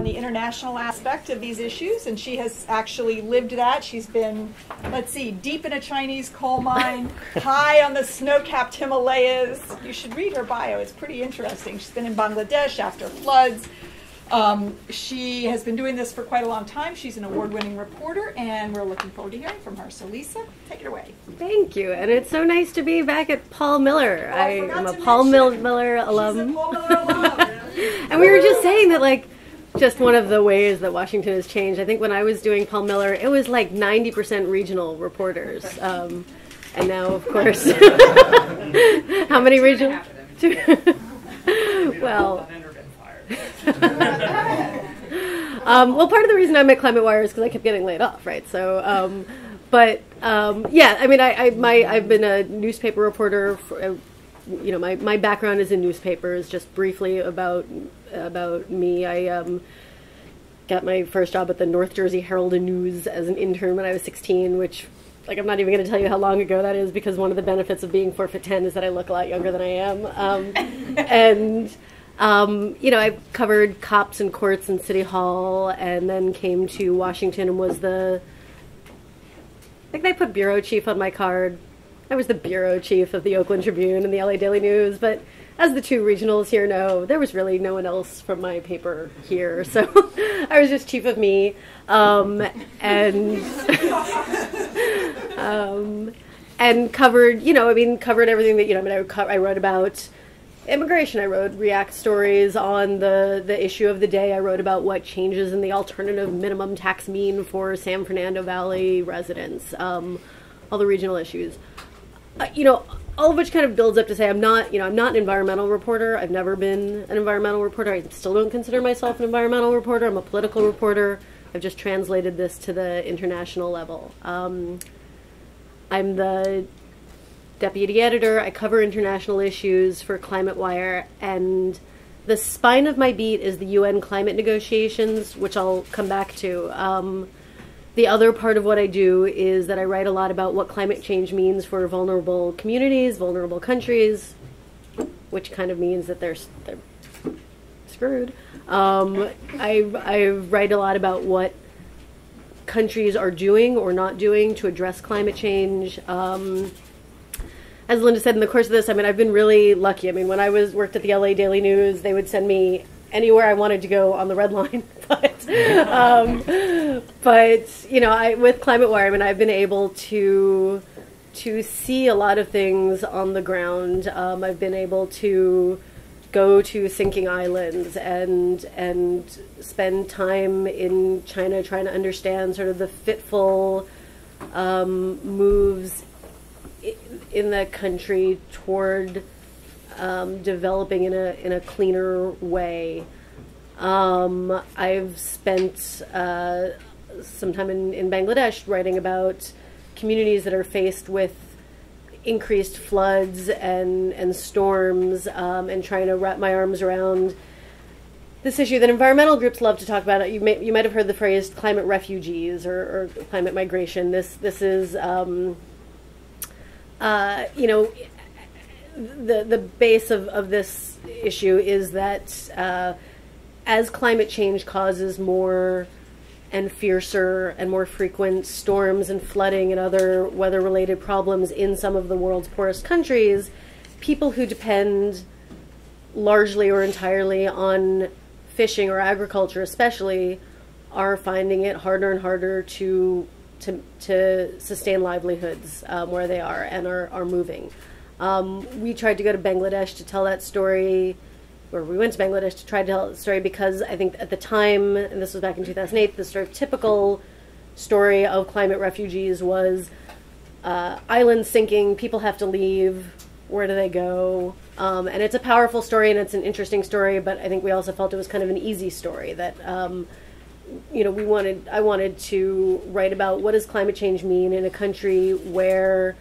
on the international aspect of these issues, and she has actually lived that. She's been, let's see, deep in a Chinese coal mine, high on the snow-capped Himalayas. You should read her bio. It's pretty interesting. She's been in Bangladesh after floods. She has been doing this for quite a long time. She's an award-winning reporter, and we're looking forward to hearing from her. So, Lisa, take it away. Thank you, and it's so nice to be back at Paul Miller. Oh, I'm a Paul Miller alum. She's a Paul Miller alum. And we were just saying that, like, just one of the ways that Washington has changed. I think when I was doing Paul Miller, it was like 90% regional reporters. And now, of course, how many regional? Well... well, part of the reason I'm at ClimateWire is because I kept getting laid off, right? So, yeah, I mean, I've been a newspaper reporter. For, my background is in newspapers. Just briefly about me, I got my first job at the North Jersey Herald and News as an intern when I was 16, which, like, I'm not even going to tell you how long ago that is because one of the benefits of being 4'10" is that I look a lot younger than I am, I covered cops and courts and City Hall, and then came to Washington and was I think they put bureau chief on my card. I was the bureau chief of the Oakland Tribune and the LA Daily News, but as the two regionals here know, there was really no one else from my paper here, so I was just chief of me, and covered, covered everything that, I wrote about immigration. I wrote React stories on the issue of the day. I wrote about what changes in the alternative minimum tax mean for San Fernando Valley residents, all the regional issues. All of which kind of builds up to say I'm not an environmental reporter. I've never been an environmental reporter. I still don't consider myself an environmental reporter. I'm a political reporter. I've just translated this to the international level. I'm the deputy editor. I cover international issues for ClimateWire, and the spine of my beat is the UN climate negotiations, which I'll come back to. The other part of what I do is that I write a lot about what climate change means for vulnerable communities, vulnerable countries, which kind of means that they're screwed. I write a lot about what countries are doing or not doing to address climate change. As Linda said, in the course of this, I've been really lucky. When I worked at the LA Daily News, they would send me anywhere I wanted to go on the red line. But with ClimateWire, I've been able to see a lot of things on the ground. I've been able to go to sinking islands and spend time in China trying to understand sort of the fitful moves in the country toward developing in a cleaner way. I've spent some time in Bangladesh writing about communities that are faced with increased floods and storms, and trying to wrap my arms around this issue that environmental groups love to talk about. You might have heard the phrase climate refugees or climate migration. This is the base of this issue is that as climate change causes more and fiercer and more frequent storms and flooding and other weather-related problems in some of the world's poorest countries, people who depend largely or entirely on fishing or agriculture especially are finding it harder and harder to sustain livelihoods where they are and are moving. We tried to go to Bangladesh to tell that story, or we went to Bangladesh to try to tell the story because I think at the time, and this was back in 2008, the sort of typical story of climate refugees was islands sinking, people have to leave, where do they go? And it's a powerful story and it's an interesting story, but I think we also felt it was kind of an easy story that I wanted to write about what does climate change mean in a country where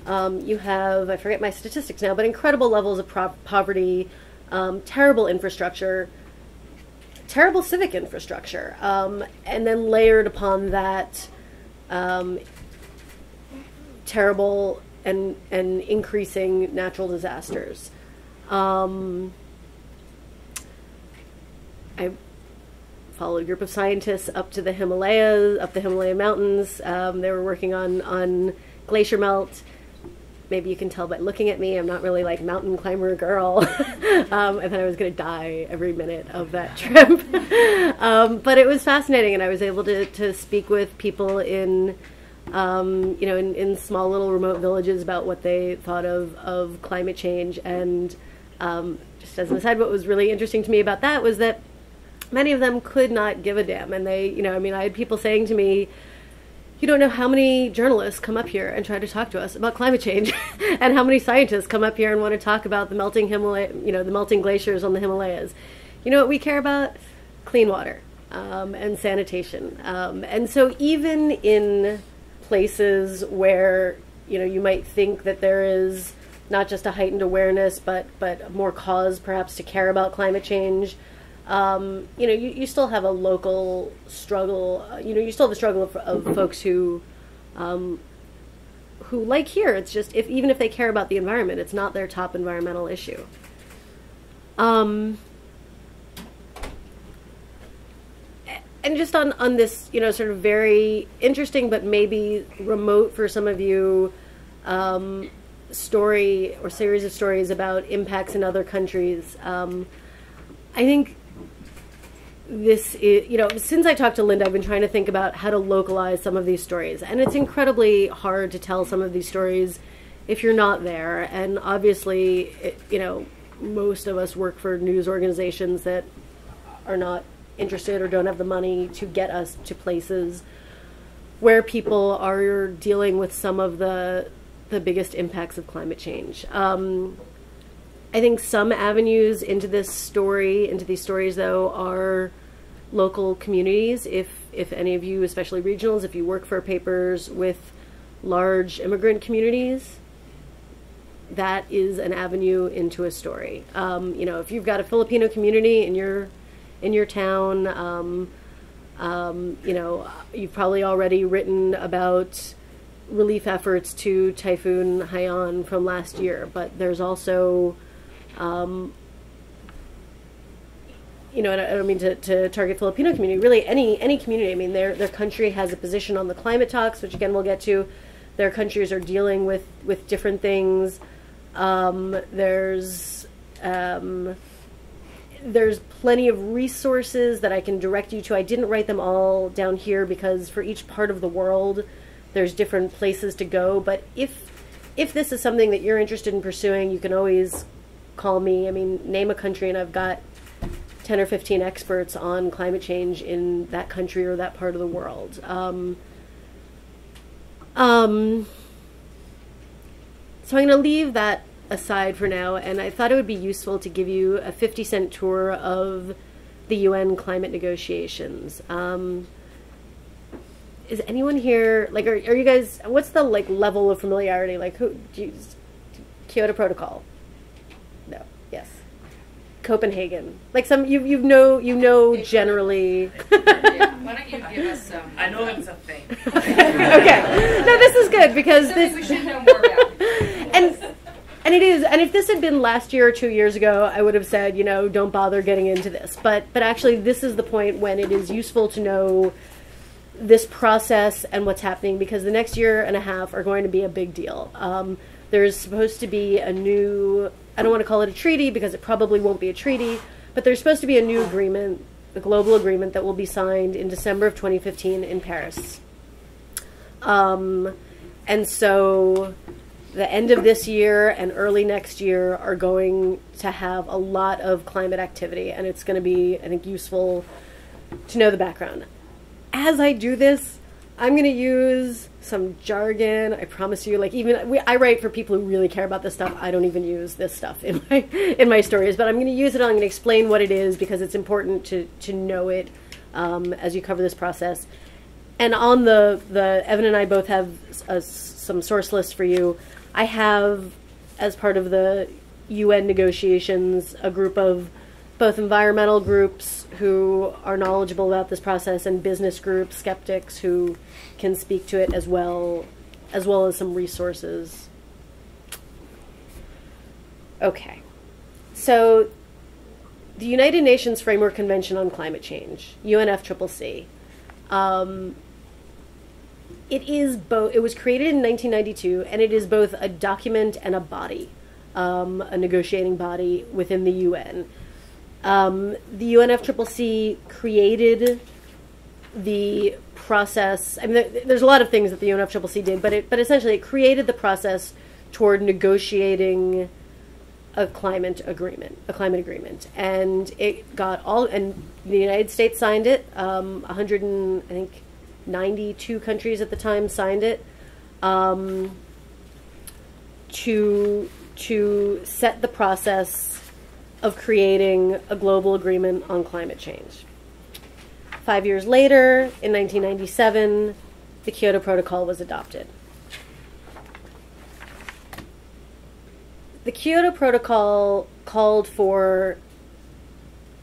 you have, I forget my statistics now, but incredible levels of poverty, terrible infrastructure, terrible civic infrastructure, and then layered upon that terrible and increasing natural disasters. followed a group of scientists up to the Himalayas, up the Himalaya mountains. They were working on glacier melt. Maybe you can tell by looking at me, I'm not really like mountain climber girl. I thought I was going to die every minute of that trip. But it was fascinating, and I was able to speak with people in, in small little remote villages about what they thought of climate change. And just as an aside, what was really interesting to me about that was that many of them could not give a damn. And they, I had people saying to me, you don't know how many journalists come up here and try to talk to us about climate change, and how many scientists come up here and want to talk about the melting the melting glaciers on the Himalayas. You know what we care about? Clean water and sanitation. And so even in places where you might think that there is not just a heightened awareness, but more cause perhaps to care about climate change. You still have a local struggle. You still have the struggle of folks who like here. It's just even if they care about the environment, it's not their top environmental issue. And just on this, sort of very interesting but maybe remote for some of you, story or series of stories about impacts in other countries. I think this is, since I talked to Linda, I've been trying to think about how to localize some of these stories. And it's incredibly hard to tell some of these stories if you're not there. And obviously, most of us work for news organizations that are not interested or don't have the money to get us to places where people are dealing with some of the biggest impacts of climate change. I think some avenues into these stories, though, are local communities. If any of you, especially regionals, if you work for papers with large immigrant communities, that is an avenue into a story. If you've got a Filipino community in your town, you've probably already written about relief efforts to Typhoon Haiyan from last year, but there's also and I don't mean to target Filipino community, really any community. I mean, their country has a position on the climate talks, which again we'll get to. Their countries are dealing with different things. There's plenty of resources that I can direct you to. I didn't write them all down here because for each part of the world, there's different places to go. But if this is something that you're interested in pursuing, you can always call me. I mean, name a country and I've got 10 or 15 experts on climate change in that country or that part of the world. So I'm going to leave that aside for now, and I thought it would be useful to give you a 50-cent tour of the UN climate negotiations. Is anyone here, are you guys, what's the level of familiarity? Kyoto Protocol? No. Yes. Copenhagen. You know generally. Yeah. Why don't you give us some? I know it's a thing. Okay. No, this is good because we should know more about. And it is. And if this had been last year or 2 years ago, I would have said, don't bother getting into this. But actually, this is the point when it is useful to know this process and what's happening, because the next year and a half are going to be a big deal. There's supposed to be a new, I don't want to call it a treaty because it probably won't be a treaty, but there's supposed to be a new agreement, a global agreement that will be signed in December of 2015 in Paris. And so the end of this year and early next year are going to have a lot of climate activity, and it's going to be, I think, useful to know the background. As I do this, I'm going to use some jargon. I promise you, I write for people who really care about this stuff. I don't even use this stuff in my stories, but I'm going to use it. I'm going to explain what it is because it's important to know it as you cover this process. And on the Evan and I both have some source lists for you. I have, as part of the UN negotiations, a group of both environmental groups who are knowledgeable about this process and business groups, skeptics who can speak to it as well as some resources. Okay. So the United Nations Framework Convention on Climate Change, UNFCCC. It was created in 1992, and it is both a document and a body, a negotiating body within the UN. The UNFCCC created the process. I mean, there's a lot of things that the UNFCCC did, but essentially it created the process toward negotiating a climate agreement, and it got and the United States signed it. 92 countries at the time signed it, to set the process of creating a global agreement on climate change. 5 years later, in 1997, the Kyoto Protocol was adopted. The Kyoto Protocol called for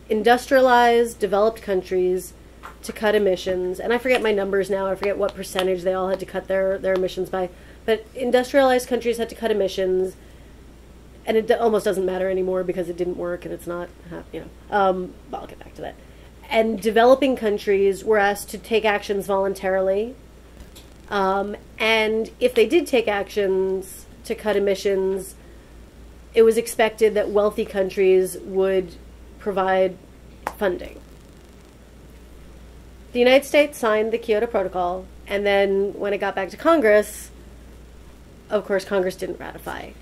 industrialized, developed countries to cut emissions, and I forget my numbers now, I forget what percentage they all had to cut their emissions by, but industrialized countries had to cut emissions, and it almost doesn't matter anymore because it didn't work and it's not, I'll get back to that. And developing countries were asked to take actions voluntarily, and if they did take actions to cut emissions, it was expected that wealthy countries would provide funding. The United States signed the Kyoto Protocol, and then when it got back to Congress, of course, Congress didn't ratify.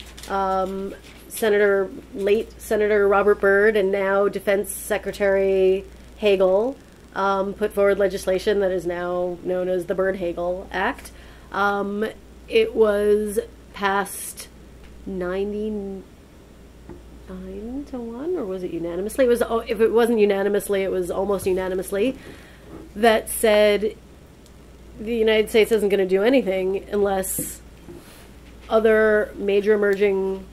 Late Senator Robert Byrd and now Defense Secretary Hagel put forward legislation that is now known as the Byrd-Hagel Act. It was passed 99 to 1, or was it unanimously? It was, if it wasn't unanimously, it was almost unanimously, that said the United States isn't going to do anything unless other major emerging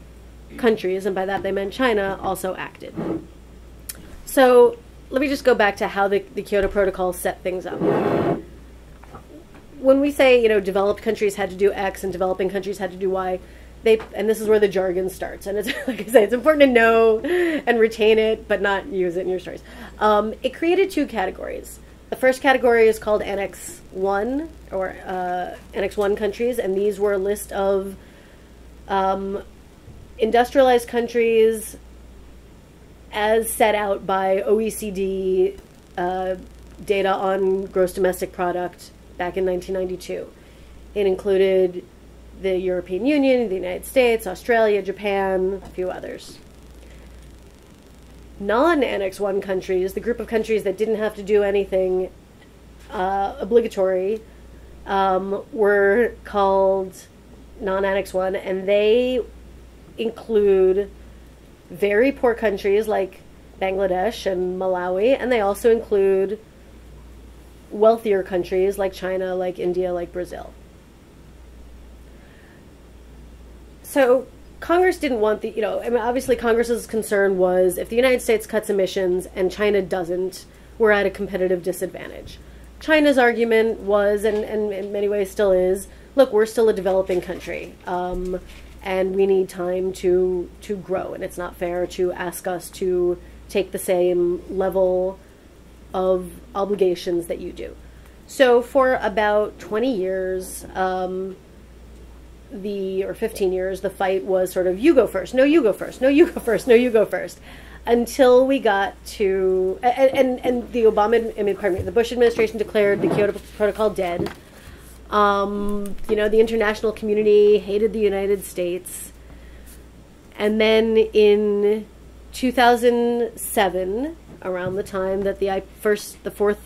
countries, and by that they meant China, also acted. So let me just go back to how the Kyoto Protocol set things up. When we say, developed countries had to do X and developing countries had to do Y, and this is where the jargon starts, and it's, like I say, it's important to know and retain it, but not use it in your stories. It created two categories. The first category is called Annex 1, or Annex 1 countries, and these were a list of industrialized countries as set out by OECD data on gross domestic product back in 1992. It included the European Union, the United States, Australia, Japan, a few others. Non-Annex 1 countries, the group of countries that didn't have to do anything obligatory, were called non-Annex 1, and they include very poor countries like Bangladesh and Malawi, and they also include wealthier countries like China, like India, like Brazil. So Congress didn't want obviously Congress's concern was if the United States cuts emissions and China doesn't, we're at a competitive disadvantage. China's argument was, and in many ways still is, look, we're still a developing country, and we need time to grow, and it's not fair to ask us to take the same level of obligations that you do. So for about 20 years, or 15 years, the fight was sort of, you go first, no, you go first, no, you go first, no, you go first, until we got to, and the Bush administration declared the Kyoto Protocol dead. The international community hated the United States. And then in 2007, around the time that the fourth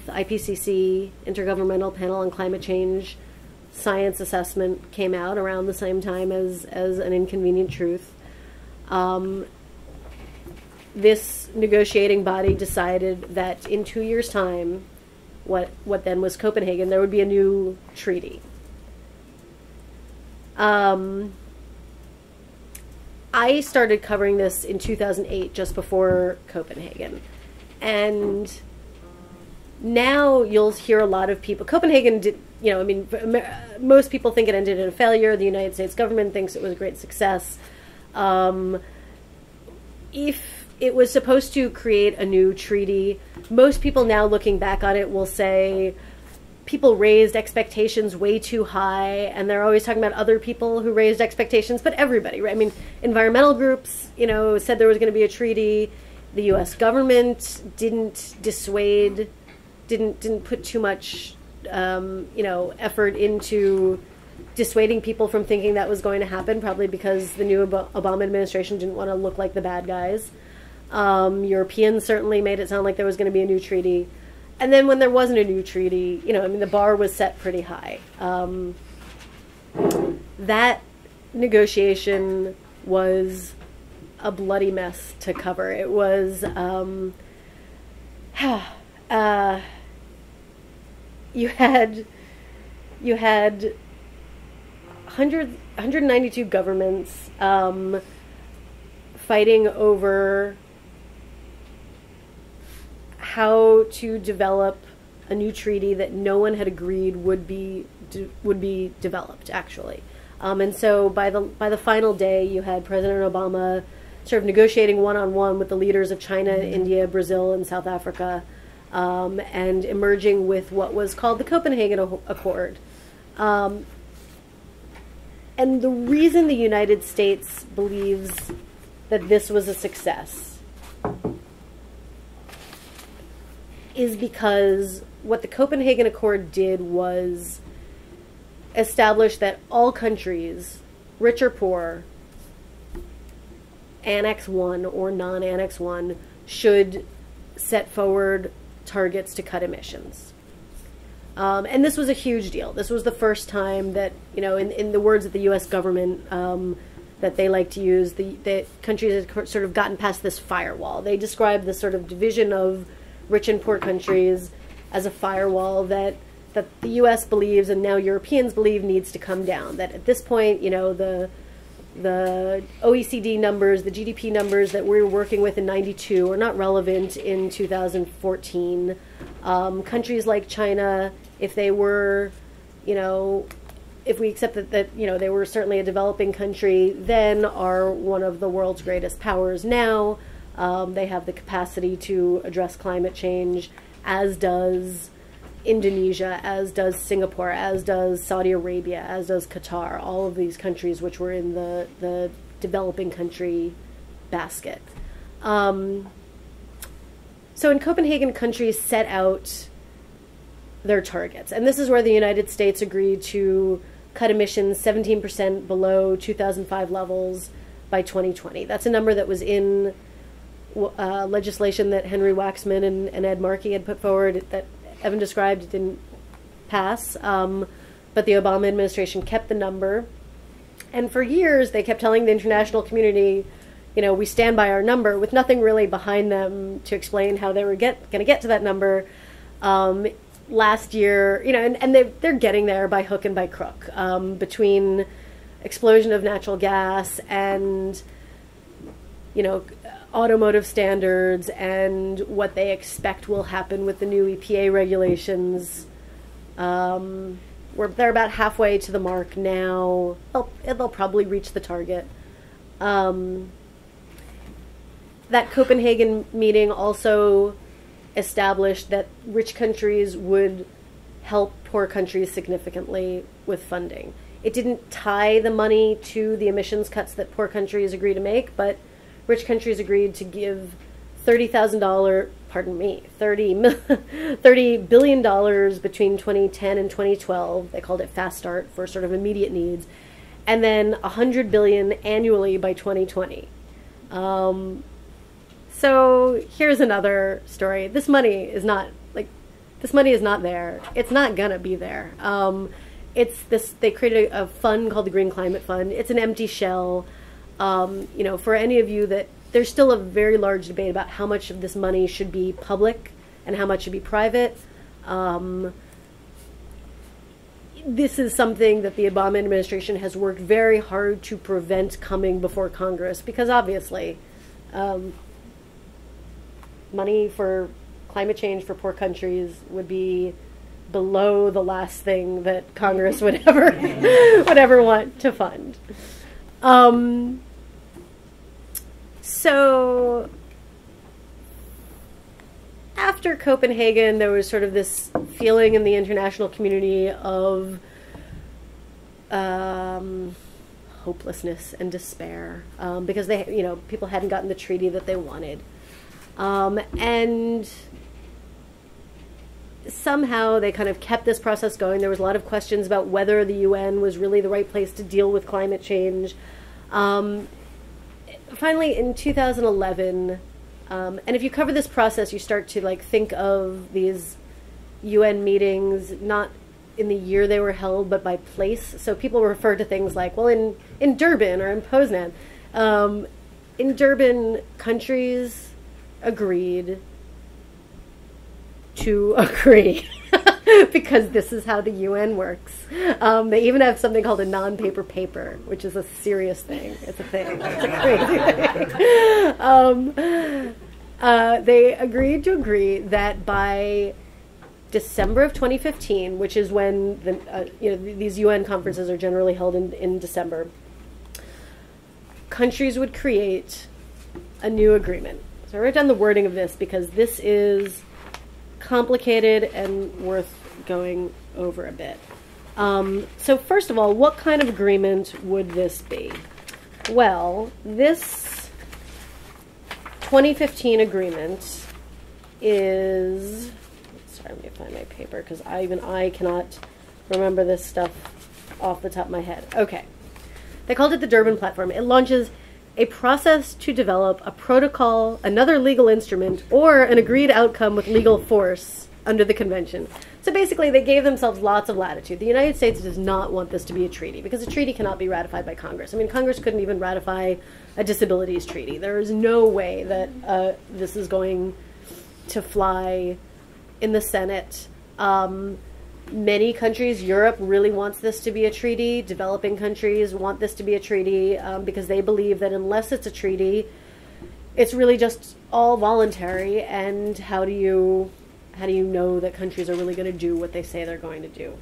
IPCC, Intergovernmental Panel on Climate Change, science assessment came out, around the same time as An Inconvenient Truth, this negotiating body decided that in 2 years' time, what then was Copenhagen, there would be a new treaty. I started covering this in 2008, just before Copenhagen. And now you'll hear a lot of people, Copenhagen did, most people think it ended in a failure. The United States government thinks it was a great success. If it was supposed to create a new treaty. Most people now looking back on it will say people raised expectations way too high, and they're always talking about other people who raised expectations, but everybody, right? I mean, environmental groups, you know, said there was going to be a treaty. The U.S. government didn't dissuade, didn't put too much, you know, effort into dissuading people from thinking that was going to happen, probably because the new Obama administration didn't want to look like the bad guys. Europeans certainly made it sound like there was going to be a new treaty. And then when there wasn't a new treaty, you know, I mean, the bar was set pretty high. That negotiation was a bloody mess to cover. It was, you had 192 governments fighting over how to develop a new treaty that no one had agreed would be developed, actually. And so by the final day, you had President Obama sort of negotiating one-on-one with the leaders of China, India, Brazil, and South Africa, and emerging with what was called the Copenhagen Accord. And the reason the United States believes that this was a success is because what the Copenhagen Accord did was establish that all countries, rich or poor, Annex 1 or non-Annex 1, should set forward targets to cut emissions. And this was a huge deal. This was the first time that, you know, in the words of the U.S. government that they like to use, the countries had sort of gotten past this firewall. They described this sort of division of rich and poor countries as a firewall that the U.S. believes and now Europeans believe needs to come down. That at this point, you know, the OECD numbers, the GDP numbers that we were working with in '92 are not relevant in 2014. Countries like China, if they were, you know, if we accept that you know, they were certainly a developing country, then are one of the world's greatest powers now. They have the capacity to address climate change, as does Indonesia, as does Singapore, as does Saudi Arabia, as does Qatar, all of these countries which were in the developing country basket. So in Copenhagen, countries set out their targets. And this is where the United States agreed to cut emissions 17% below 2005 levels by 2020. That's a number that was in legislation that Henry Waxman and Ed Markey had put forward that Evan described. It didn't pass, but the Obama administration kept the number. And for years, they kept telling the international community, you know, we stand by our number, with nothing really behind them to explain how they were going to get to that number. Last year, you know, and they're getting there by hook and by crook, between explosion of natural gas and, you know, automotive standards and what they expect will happen with the new EPA regulations. They're about halfway to the mark now. They'll probably reach the target. That Copenhagen meeting also established that rich countries would help poor countries significantly with funding. It didn't tie the money to the emissions cuts that poor countries agreed to make, but rich countries agreed to give $30 billion between 2010 and 2012. They called it Fast Start for sort of immediate needs, and then $100 billion annually by 2020. So here's another story. This money is not there. It's not gonna be there. They created a fund called the Green Climate Fund. It's an empty shell. You know, for any of you that there's still a very large debate about how much of this money should be public and how much should be private. This is something that the Obama administration has worked very hard to prevent coming before Congress, because obviously money for climate change for poor countries would be below the last thing that Congress would ever want to fund. So after Copenhagen, there was sort of this feeling in the international community of hopelessness and despair, because people hadn't gotten the treaty that they wanted, and somehow they kind of kept this process going. There was a lot of questions about whether the UN was really the right place to deal with climate change. Finally, in 2011, and if you cover this process, you start to think of these UN meetings not in the year they were held, but by place. So people refer to things like, well, in Durban or in Poznan. In Durban, countries agreed to agree because this is how the UN works. They even have something called a non-paper paper, which is a serious thing. It's a thing. It's a crazy thing. They agreed to agree that by December of 2015, which is when these UN conferences are generally held in December, countries would create a new agreement. So I wrote down the wording of this because this is complicated and worth going over a bit. So first of all, what kind of agreement would this be? Well, this 2015 agreement is... Sorry, let me find my paper because I cannot remember this stuff off the top of my head. Okay. They called it the Durban Platform. It launches a process to develop a protocol, another legal instrument, or an agreed outcome with legal force under the convention. So basically, they gave themselves lots of latitude. The United States does not want this to be a treaty because a treaty cannot be ratified by Congress. I mean, Congress couldn't even ratify a disabilities treaty. There is no way that this is going to fly in the Senate. Many countries, Europe really wants this to be a treaty. Developing countries want this to be a treaty because they believe that unless it's a treaty, it's really just all voluntary. And how do you know that countries are really going to do what they say they're going to do?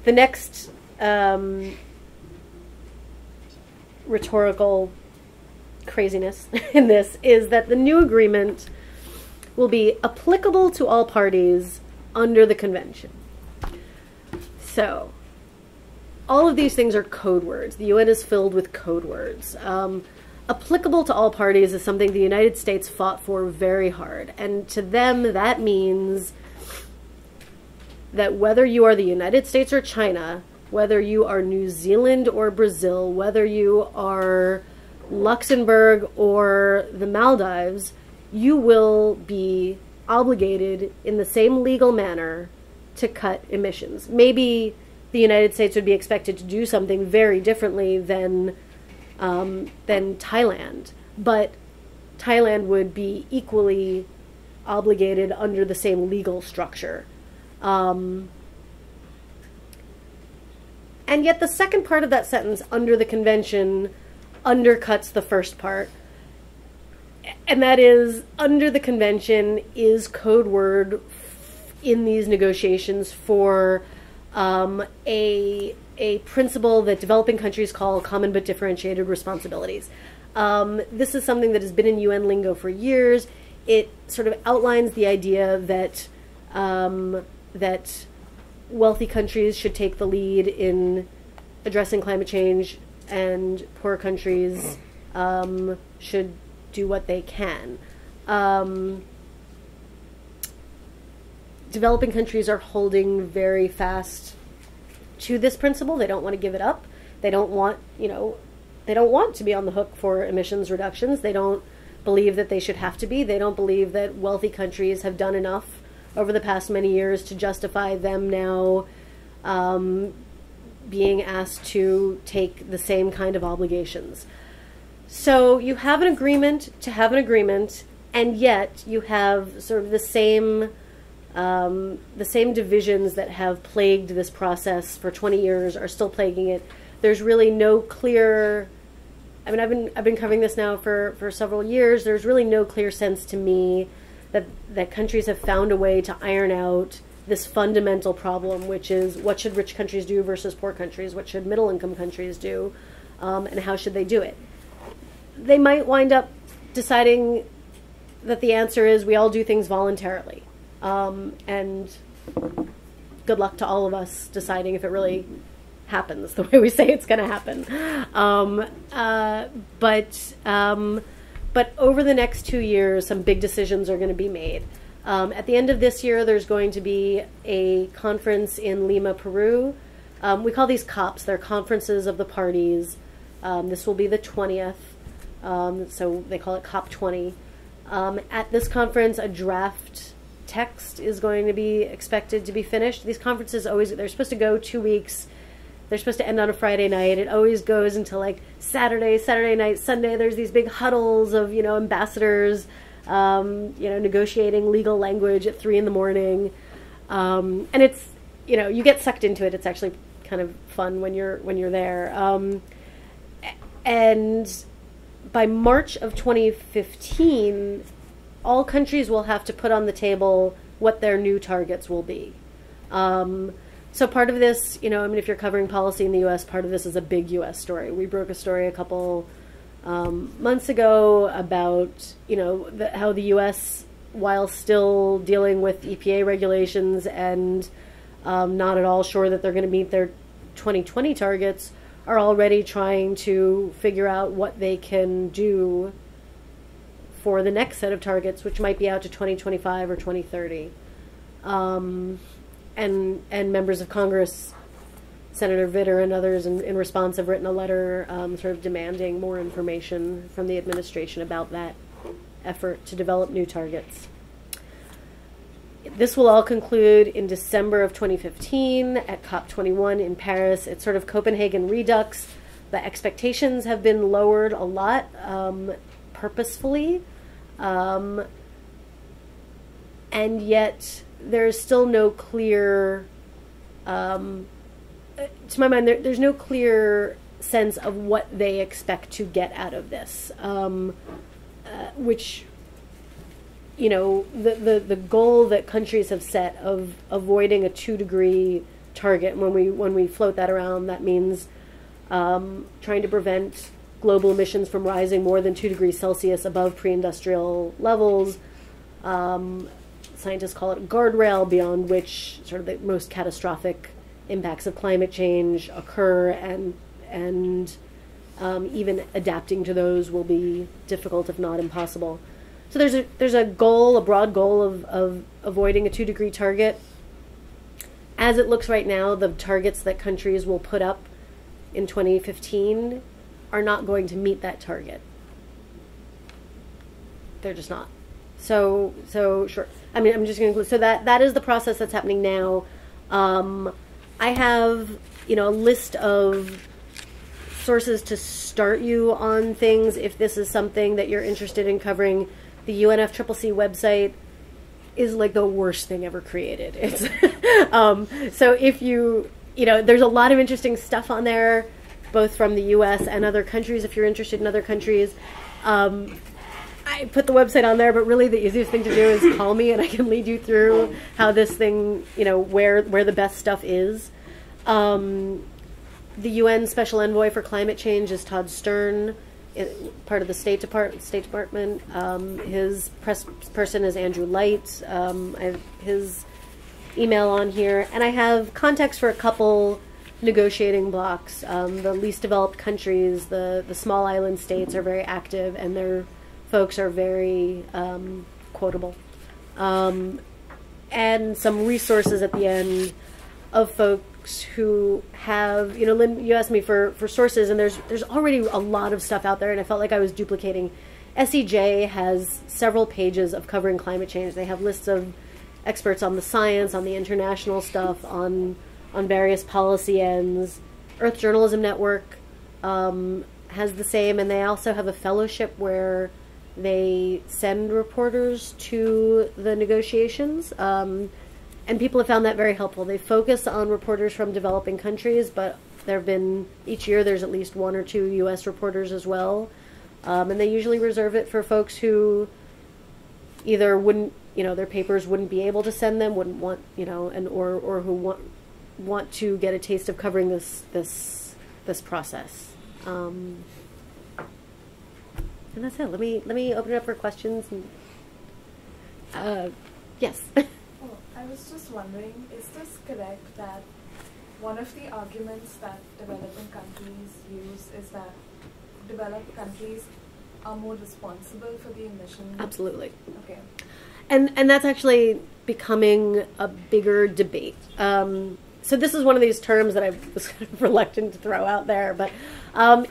The next rhetorical craziness in this is that the new agreement will be applicable to all parties under the convention. So, all of these things are code words. The UN is filled with code words. Applicable to all parties is something the United States fought for very hard. And to them, that means that whether you are the United States or China, whether you are New Zealand or Brazil, whether you are Luxembourg or the Maldives, you will be obligated in the same legal manner to cut emissions. Maybe the United States would be expected to do something very differently than Thailand, but Thailand would be equally obligated under the same legal structure. And yet the second part of that sentence, under the convention, undercuts the first part. And that is, under the convention is code word in these negotiations for a principle that developing countries call common but differentiated responsibilities. This is something that has been in UN lingo for years. It sort of outlines the idea that that wealthy countries should take the lead in addressing climate change, and poor countries should do what they can. Developing countries are holding very fast to this principle. They don't want to give it up. They don't want, they don't want to be on the hook for emissions reductions. They don't believe that they should have to be. They don't believe that wealthy countries have done enough over the past many years to justify them now being asked to take the same kind of obligations. So you have an agreement to have an agreement, and yet you have sort of the same divisions that have plagued this process for 20 years are still plaguing it. There's really no clear, I mean, I've been covering this now for several years. There's really no clear sense to me that countries have found a way to iron out this fundamental problem, which is what should rich countries do versus poor countries? What should middle-income countries do? And how should they do it? They might wind up deciding that the answer is we all do things voluntarily. And good luck to all of us deciding if it really happens the way we say it's going to happen. But over the next 2 years, some big decisions are going to be made. At the end of this year, there's going to be a conference in Lima, Peru. We call these COPs. They're conferences of the parties. This will be the 20th, so they call it COP 20. At this conference, a draft text is going to be expected to be finished. These conferences they're supposed to go 2 weeks. They're supposed to end on a Friday night. It always goes until like Saturday night, Sunday. There's these big huddles of, ambassadors, negotiating legal language at 3 a.m. And it's, you get sucked into it. It's actually kind of fun when you're there. And by March of 2015, all countries will have to put on the table what their new targets will be. So part of this, if you're covering policy in the U.S., part of this is a big U.S. story. We broke a story a couple months ago about, how the U.S., while still dealing with EPA regulations and not at all sure that they're going to meet their 2020 targets, are already trying to figure out what they can do for the next set of targets, which might be out to 2025 or 2030. And members of Congress, Senator Vitter and others, in response, have written a letter sort of demanding more information from the administration about that effort to develop new targets. This will all conclude in December of 2015 at COP21 in Paris. It's sort of Copenhagen Redux. The expectations have been lowered a lot, purposefully, and yet there's still no clear, to my mind, there's no clear sense of what they expect to get out of this, which, the goal that countries have set of avoiding a 2-degree target, when we float that around, that means trying to prevent global emissions from rising more than 2 degrees Celsius above pre-industrial levels. Scientists call it a guardrail beyond which sort of the most catastrophic impacts of climate change occur, and even adapting to those will be difficult, if not impossible. So there's a goal, a broad goal of avoiding a 2-degree target. As it looks right now, the targets that countries will put up in 2015 are not going to meet that target. They're just not. So sure. I mean, I'm just going to include. So that is the process that's happening now. I have, a list of sources to start you on things if this is something that you're interested in covering. The UNFCCC website is like the worst thing ever created. It's so if there's a lot of interesting stuff on there, both from the U.S. and other countries. If you're interested in other countries, I put the website on there, but really the easiest thing to do is call me and I can lead you through how this thing, where the best stuff is. The UN Special Envoy for Climate Change is Todd Stern, part of the State Department. His press person is Andrew Light. I have his email on here. And I have contacts for a couple negotiating blocks. The least developed countries, the small island states are very active, and their folks are very quotable. And some resources at the end of folks who have, Lynn, you asked me for sources, and there's already a lot of stuff out there, and I felt like I was duplicating. SEJ has several pages of covering climate change. They have lists of experts on the science, on the international stuff, on various policy ends. Earth Journalism Network has the same, and they also have a fellowship where they send reporters to the negotiations, and people have found that very helpful. They focus on reporters from developing countries, but there have been, each year there's at least 1 or 2 U.S. reporters as well, and they usually reserve it for folks who either wouldn't, their papers wouldn't be able to send them, wouldn't want, or who want to get a taste of covering this process. And that's it. Let me open it up for questions. And Yes. Oh, I was just wondering, is this correct that one of the arguments that developing countries use is that developed countries are more responsible for the emissions? Absolutely. Okay. And that's actually becoming a bigger debate. So this is one of these terms that I was kind of reluctant to throw out there, but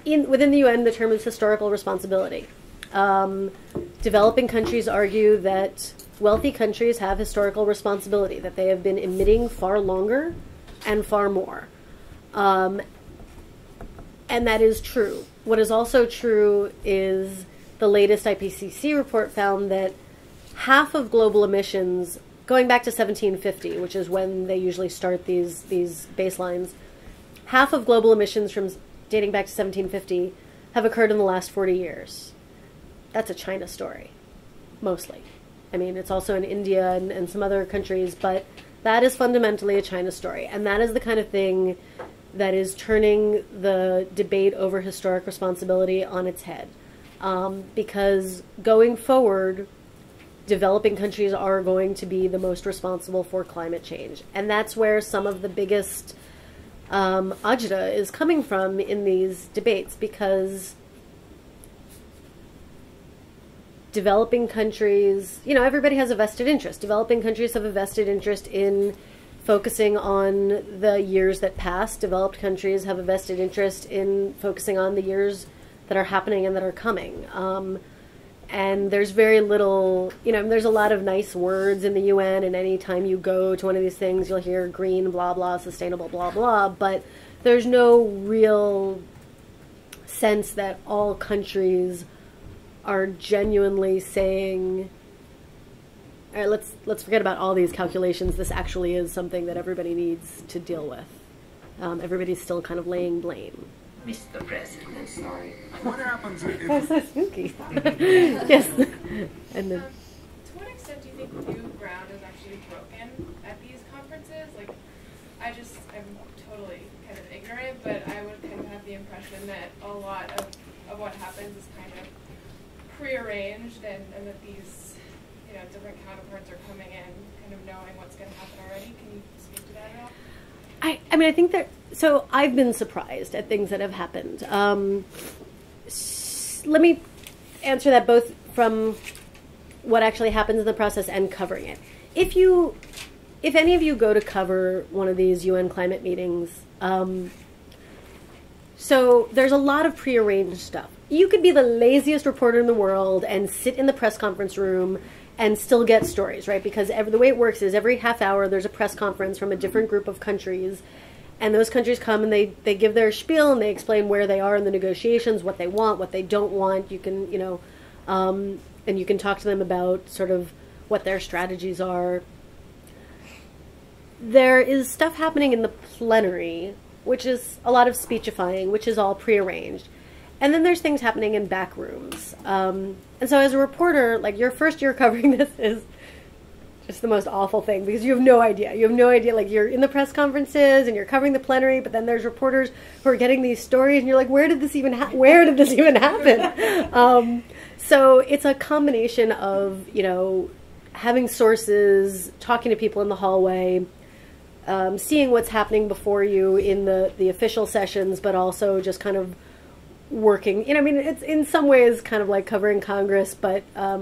within the UN, the term is historical responsibility. Developing countries argue that wealthy countries have historical responsibility, that they have been emitting far longer and far more. And that is true. What is also true is the latest IPCC report found that half of global emissions, going back to 1750, which is when they usually start these baselines, half of global emissions from dating back to 1750 have occurred in the last 40 years. That's a China story, mostly. I mean, it's also in India and some other countries, but that is fundamentally a China story. And that is the kind of thing that is turning the debate over historic responsibility on its head. Because going forward, developing countries are going to be the most responsible for climate change. And that's where some of the biggest agita is coming from in these debates, because developing countries, everybody has a vested interest. Developing countries have a vested interest in focusing on the years that pass. Developed countries have a vested interest in focusing on the years that are happening and that are coming. And there's very little, there's a lot of nice words in the UN, and anytime you go to one of these things, you'll hear green, blah, blah, sustainable, blah, blah, but there's no real sense that all countries are genuinely saying, all right, let's forget about all these calculations. This actually is something that everybody needs to deal with. Everybody's still kind of laying blame. Mr. President, sorry. What happens if... That's so spooky. Yes. And then, To what extent do you think new ground is actually broken at these conferences? Like, I'm totally kind of ignorant, but I would kind of have the impression that a lot of what happens is kind of prearranged, and that these, different counterparts are coming in kind of knowing what's going to happen already. Can you speak to that at all? I mean, I think that, so I've been surprised at things that have happened. Let me answer that both from what actually happens in the process and covering it. If any of you go to cover one of these UN climate meetings, so there's a lot of prearranged stuff. You could be the laziest reporter in the world and sit in the press conference room and still get stories, right? Because the way it works is every half hour there's a press conference from a different group of countries, and those countries come and they give their spiel and they explain where they are in the negotiations, what they want, what they don't want. You can, and you can talk to them about sort of what their strategies are. There is stuff happening in the plenary, which is a lot of speechifying, which is all prearranged. And then there's things happening in back rooms. And so as a reporter, like, your first year covering this is just the most awful thing, because you have no idea. You have no idea. Like, you're in the press conferences and you're covering the plenary, but then there's reporters who are getting these stories and you're like, where did this even happen? So it's a combination of, having sources, talking to people in the hallway, seeing what's happening before you in the official sessions, but also just kind of working. It's in some ways kind of like covering Congress, but I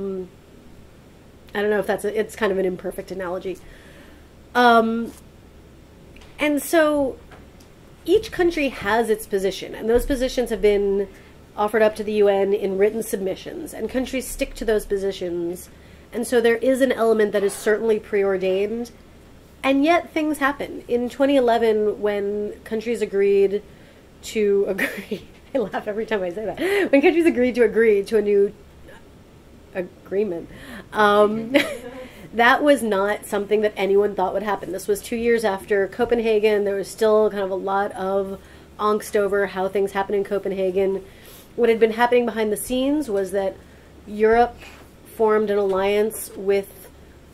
don't know if it's kind of an imperfect analogy. And so each country has its position, and those positions have been offered up to the UN in written submissions, and countries stick to those positions. And so there is an element that is certainly preordained, and yet things happen. In 2011, when countries agreed to agree, I laugh every time I say that, when countries agreed to agree to a new agreement, that was not something that anyone thought would happen. This was 2 years after Copenhagen. There was still kind of a lot of angst over how things happen in Copenhagen. What had been happening behind the scenes was that Europe formed an alliance with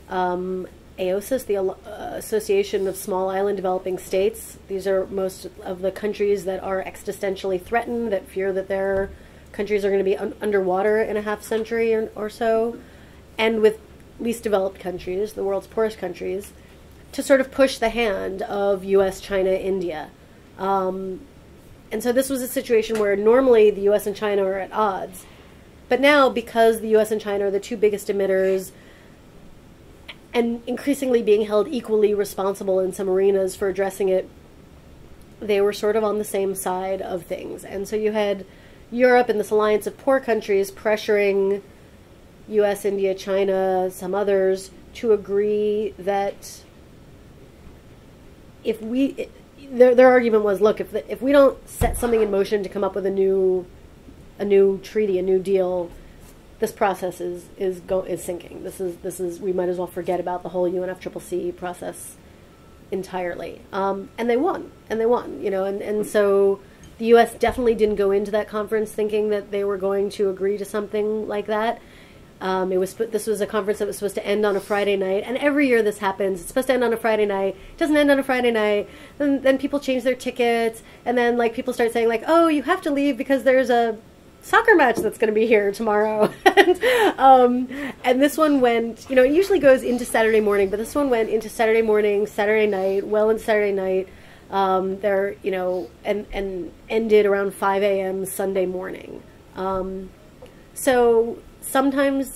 AOSIS, the Association of Small Island Developing States. These are most of the countries that are existentially threatened, that fear that their countries are going to be underwater in a half century or so. And with least developed countries, the world's poorest countries, to sort of push the hand of U.S., China, India. And so this was a situation where normally the U.S. and China are at odds. But now, because the U.S. and China are the two biggest emitters and increasingly being held equally responsible in some arenas for addressing it, they were sort of on the same side of things. And so you had Europe and this alliance of poor countries pressuring U.S., India, China, some others to agree that if we... Their argument was, look, if we don't set something in motion to come up with a new treaty, a new deal, this process is sinking. This is we might as well forget about the whole UNFCCC process entirely. And they won, and so the U.S. definitely didn't go into that conference thinking that they were going to agree to something like that. This was a conference that was supposed to end on a Friday night, and every year this happens. It's supposed to end on a Friday night. It doesn't end on a Friday night. Then people change their tickets, and then people start saying oh, you have to leave because there's a soccer match that's going to be here tomorrow. And this one went, it usually goes into Saturday morning, but this one went into Saturday morning, Saturday night, well into Saturday night. There, and ended around 5 a.m. Sunday morning. So. Sometimes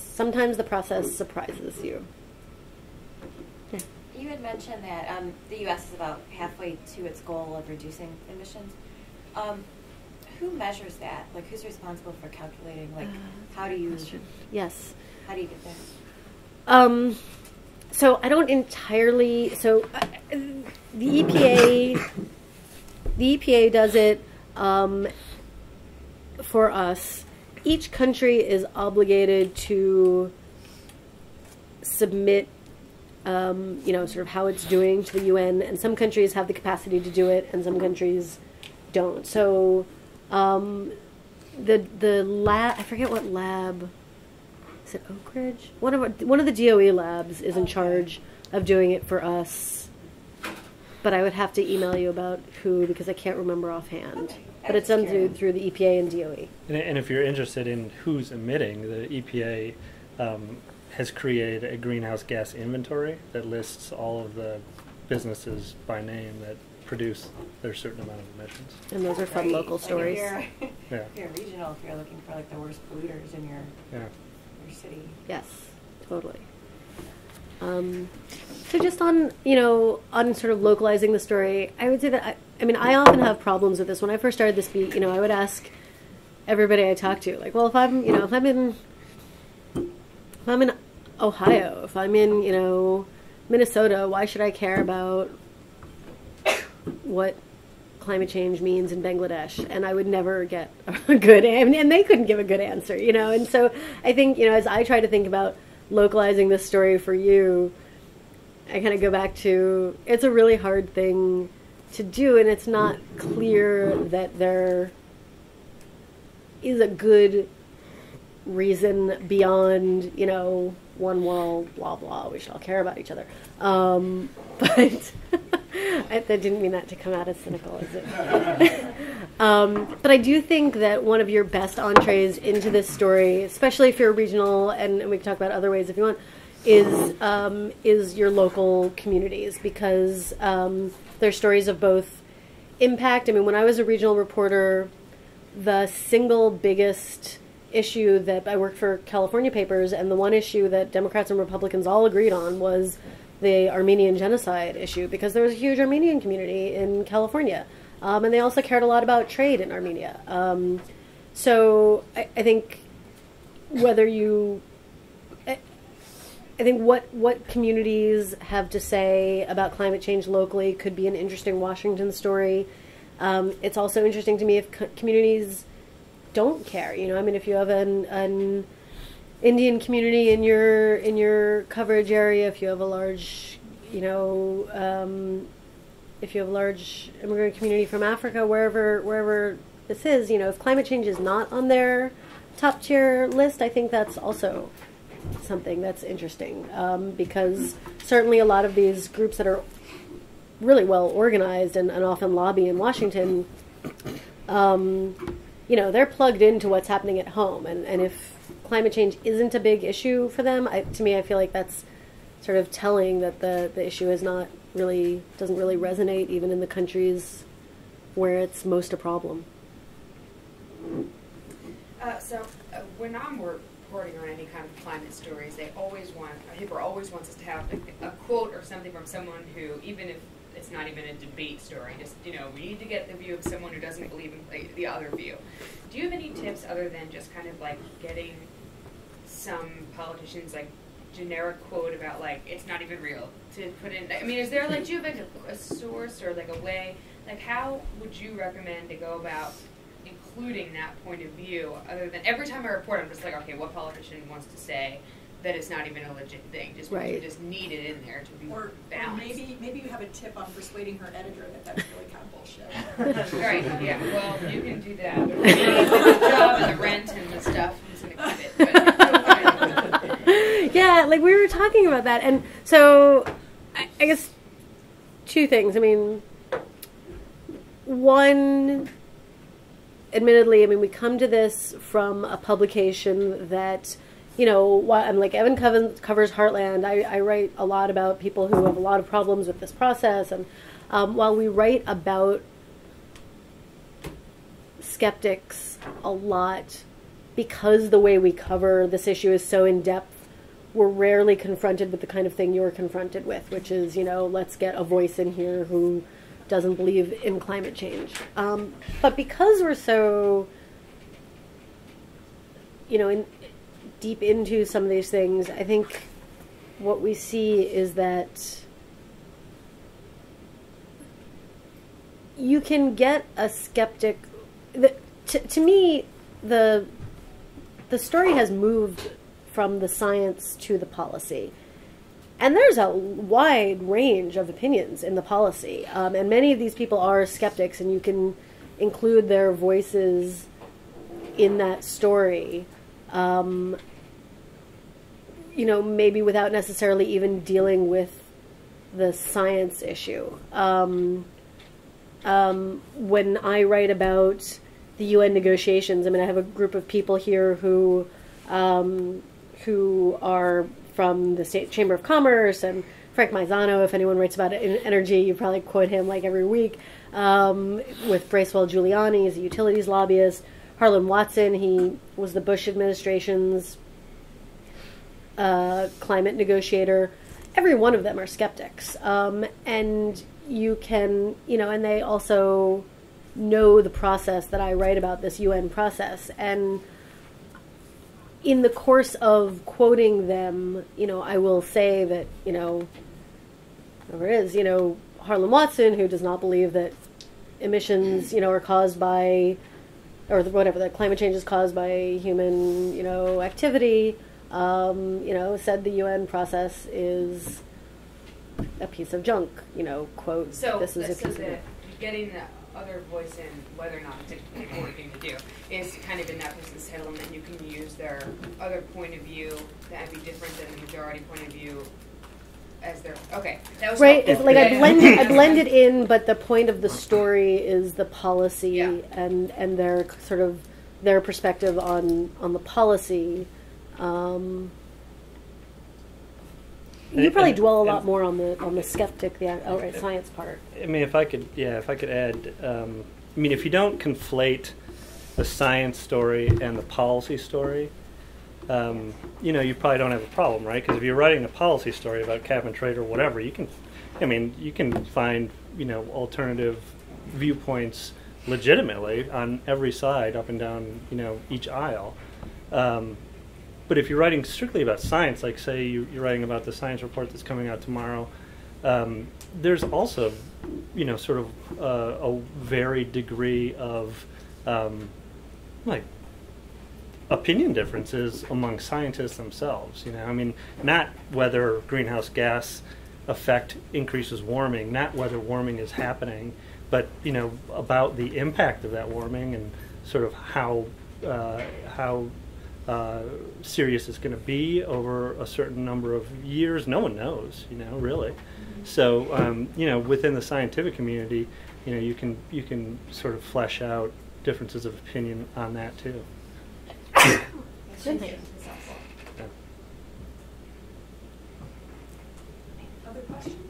the process surprises you. Yeah. You had mentioned that the U.S. is about halfway to its goal of reducing emissions. Who measures that? Who's responsible for calculating? How do you? Yes. How do you get there? So I don't entirely. So the EPA does it for us. Each country is obligated to submit, sort of how it's doing to the UN, and some countries have the capacity to do it, and some countries don't. So, the lab, I forget what lab. Is it Oak Ridge? One of the DOE labs is in charge of doing it for us, but I would have to email you about who because I can't remember offhand. Okay. But it's done through the EPA and DOE. And if you're interested in who's emitting, the EPA has created a greenhouse gas inventory that lists all of the businesses by name that produce their certain amount of emissions. And those are fun local stories. If you're regional, if you're looking for the worst polluters in your city. Yes, totally. So just on sort of localizing the story, I would say that I often have problems with this. When I first started this beat, I would ask everybody I talk to, well, if I'm in Ohio, if I'm in, Minnesota, why should I care about what climate change means in Bangladesh? And I would never get a good, and they couldn't give a good answer, And so I think, as I try to think about localizing this story for you, I kind of go back to, it's a really hard thing to do, and it's not clear that there is a good reason beyond, one world, blah, blah, we should all care about each other. But that didn't mean that to come out as cynical, is it? But I do think that one of your best entrees into this story, especially if you're regional, and we can talk about other ways if you want, is your local communities, because they're stories of both impact. When I was a regional reporter, the single biggest issue that I worked for California Papers, and the one issue that Democrats and Republicans all agreed on was the Armenian genocide issue, because there was a huge Armenian community in California. And they also cared a lot about trade in Armenia. So I think I think what communities have to say about climate change locally could be an interesting Washington story. It's also interesting to me if communities don't care. If you have an Indian community in your coverage area, if you have a large, if you have a large immigrant community from Africa, wherever this is, if climate change is not on their top tier list, I think that's also something that's interesting, because certainly a lot of these groups that are really well organized and often lobby in Washington, they're plugged into what's happening at home, and if climate change isn't a big issue for them, to me, I feel like that's sort of telling that the issue is not really, doesn't really resonate even in the countries where it's most a problem. When I'm reporting on any kind of climate stories, they always want, HIPAA always wants us to have a quote or something from someone who, even if it's not even a debate story, just, we need to get the view of someone who doesn't believe in the other view. Do you have any tips other than just kind of like getting some politicians like generic quote about like it's not even real to put in? I mean, is there like, do you have like a source or like a way, like how would you recommend to go about including that point of view, other than every time I report I'm just like, okay, what politician wants to say that it's not even a legit thing, just because you just need it in there to be balanced. Or maybe you have a tip on persuading her editor that that's really kind of bullshit. Right, yeah, well, you can do that. But the job and the rent and the stuff is going to keep it. Yeah, like we were talking about that. And so I guess two things. I mean, one, admittedly, I mean, we come to this from a publication that, I'm like Evan covers Heartland. I write a lot about people who have a lot of problems with this process. And while we write about skeptics a lot, because the way we cover this issue is so in-depth, we're rarely confronted with the kind of thing you're confronted with, which is, let's get a voice in here who doesn't believe in climate change. But because we're so, deep into some of these things, I think what we see is that you can get a skeptic. To me, the story has moved from the science to the policy. And there's a wide range of opinions in the policy. And many of these people are skeptics, and you can include their voices in that story. Maybe without necessarily even dealing with the science issue. When I write about the UN negotiations, I mean, I have a group of people here who are from the State Chamber of Commerce, and Frank Maizano, if anyone writes about it in energy, you probably quote him like every week, with Bracewell Giuliani, he's a utilities lobbyist. Harlan Watson, he was the Bush administration's climate negotiator. Every one of them are skeptics. And you can, and they also know the process that I write about, this UN process. And in the course of quoting them, I will say that, whatever it is, Harlan Watson, who does not believe that emissions, are caused by, or whatever, that climate change is caused by human, activity, said the UN process is a piece of junk, quote, so this is a piece of that getting the other voice in, whether or not it's an important thing to do, is kind of in that person's head, and then you can use their other point of view that would be different than the majority point of view as their, okay. That was right, helpful. like I blend it in, but the point of the story is the policy and their sort of their perspective on the policy. You probably dwell a lot more on the skeptic, the outright science part. I mean, if I could add, if you don't conflate the science story and the policy story, you probably don't have a problem, right? Because if you're writing a policy story about cap and trade or whatever, you can find, alternative viewpoints legitimately on every side, up and down, each aisle. But if you're writing strictly about science, like say you're writing about the science report that's coming out tomorrow, there's also, sort of a varied degree of opinion differences among scientists themselves. Not whether greenhouse gas effect increases warming, not whether warming is happening, but about the impact of that warming and sort of how serious it's going to be over a certain number of years. No one knows, really. So, within the scientific community, you can sort of flesh out differences of opinion on that too. Thank you. you. That's helpful. Yeah. Other questions?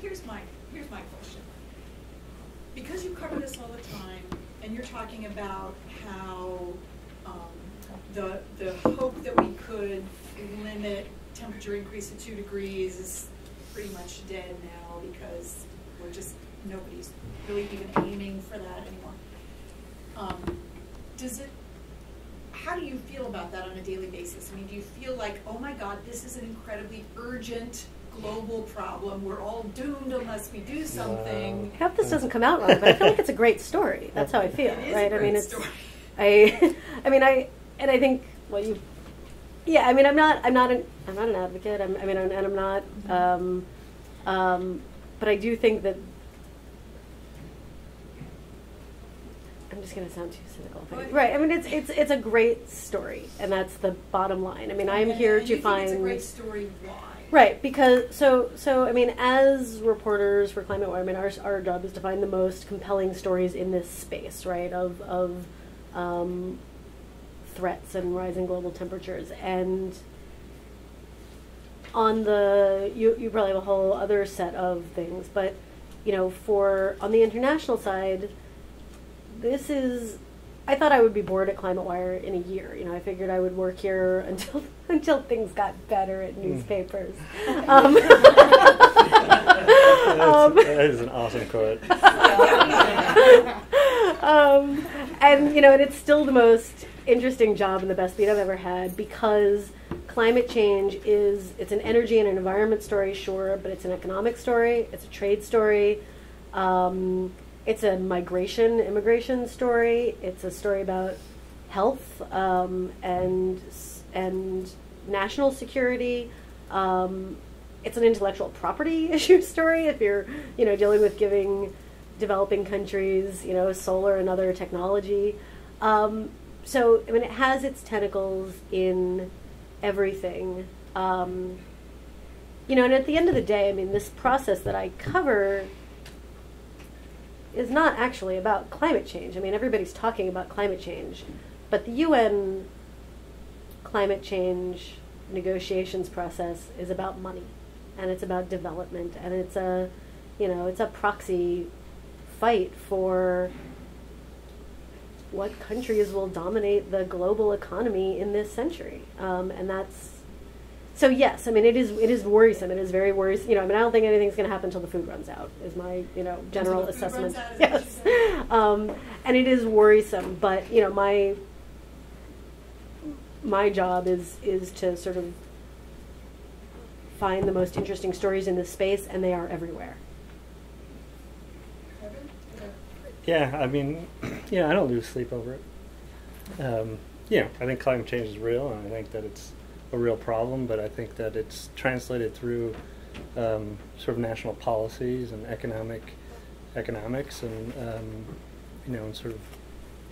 Here's my question. Because you cover this all the time, and you're talking about how the hope that we could limit temperature increase to 2 degrees is pretty much dead now because nobody's really even aiming for that anymore. How do you feel about that on a daily basis? I mean, do you feel like, oh my God, this is an incredibly urgent global problem. We're all doomed unless we do something. I hope this doesn't come out wrong, but I feel like it's a great story. That's how I feel, It is right? a great story. I think, well, you, yeah. I mean, I'm not an advocate. I'm not. But I do think that I'm just going to sound too cynical. Right. I mean, it's a great story, and that's the bottom line. I mean, I'm here to find. It's a great story. Why? Right, because so I mean, as reporters for ClimateWire, I mean, our job is to find the most compelling stories in this space, right? Of threats and rising global temperatures, and on the you probably have a whole other set of things, but you know, on the international side, this is. I thought I would be bored at ClimateWire in a year. You know, I figured I would work here until things got better at newspapers. That is an awesome quote. And you know, and it's still the most interesting job and the best beat I've ever had because climate change it's an energy and an environment story, sure, but it's an economic story, it's a trade story. It's a immigration story. It's a story about health and national security. It's an intellectual property issue story if you're, you know, dealing with giving developing countries, you know, solar and other technology. So, I mean, it has its tentacles in everything. You know, and at the end of the day, I mean, this process that I cover is not actually about climate change. I mean, everybody's talking about climate change, but the UN climate change negotiations process is about money, and it's about development, and it's a proxy fight for what countries will dominate the global economy in this century, and that's. So yes, I mean it is worrisome. It is very worrisome. You know, I mean I don't think anything's going to happen until the food runs out. Is my general assessment. Yes, and it is worrisome. But you know my job is to sort of find the most interesting stories in this space, and they are everywhere. Yeah, I mean, I don't lose sleep over it. I think climate change is real, and I think that it's a real problem, but I think that it's translated through sort of national policies and economics and and sort of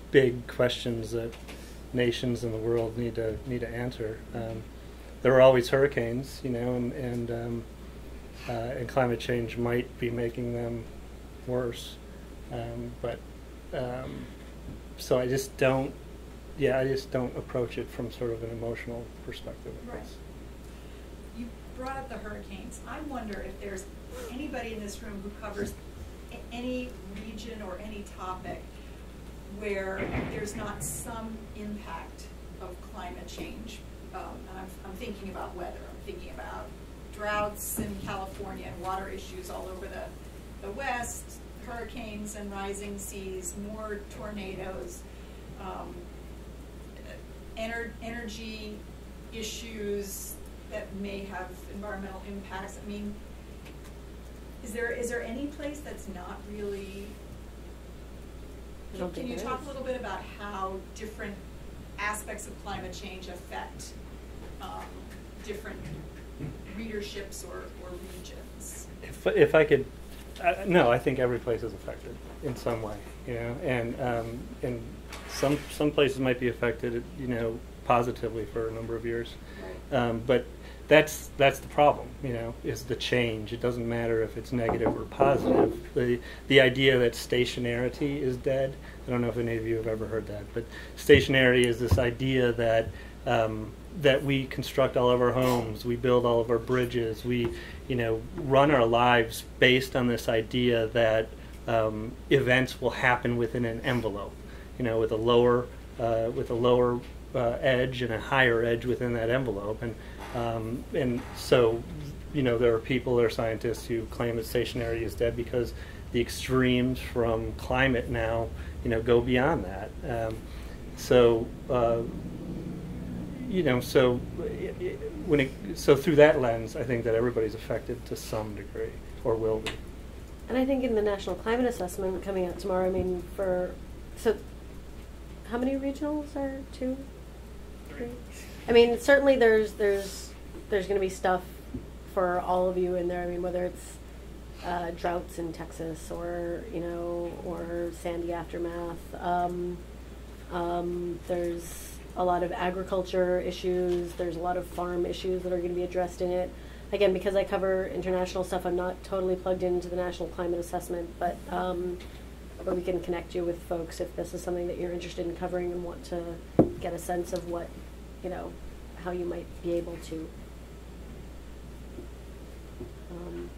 big questions that nations in the world need to answer. There are always hurricanes, and climate change might be making them worse. So I just don't. I just don't approach it from sort of an emotional perspective. Right. You brought up the hurricanes. I wonder if there's anybody in this room who covers any region or any topic where there's not some impact of climate change. And I'm thinking about weather. I'm thinking about droughts in California and water issues all over the West, hurricanes and rising seas, more tornadoes. Energy issues that may have environmental impacts. I mean, is there any place that's not really? Can you talk a little bit about how different aspects of climate change affect different readerships or regions? If I could, no, I think every place is affected in some way, and some places might be affected, positively for a number of years. But that's the problem, is the change. It doesn't matter if it's negative or positive. The idea that stationarity is dead. I don't know if any of you have ever heard that, but stationarity is this idea that that we construct all of our homes, we build all of our bridges, we run our lives based on this idea that events will happen within an envelope, with a lower edge and a higher edge within that envelope, and so there are people, there are scientists who claim that stationarity is dead because the extremes from climate now go beyond that. So through that lens, I think that everybody's affected to some degree, or will be. And I think in the National Climate Assessment coming out tomorrow, how many regionals are 2, 3? I mean, certainly there's going to be stuff for all of you in there. I mean, whether it's droughts in Texas or Sandy aftermath. There's a lot of agriculture issues. There's a lot of farm issues that are going to be addressed in it. Again, because I cover international stuff, I'm not totally plugged into the National Climate Assessment, but we can connect you with folks if this is something that you're interested in covering and want to get a sense of what, how you might be able to.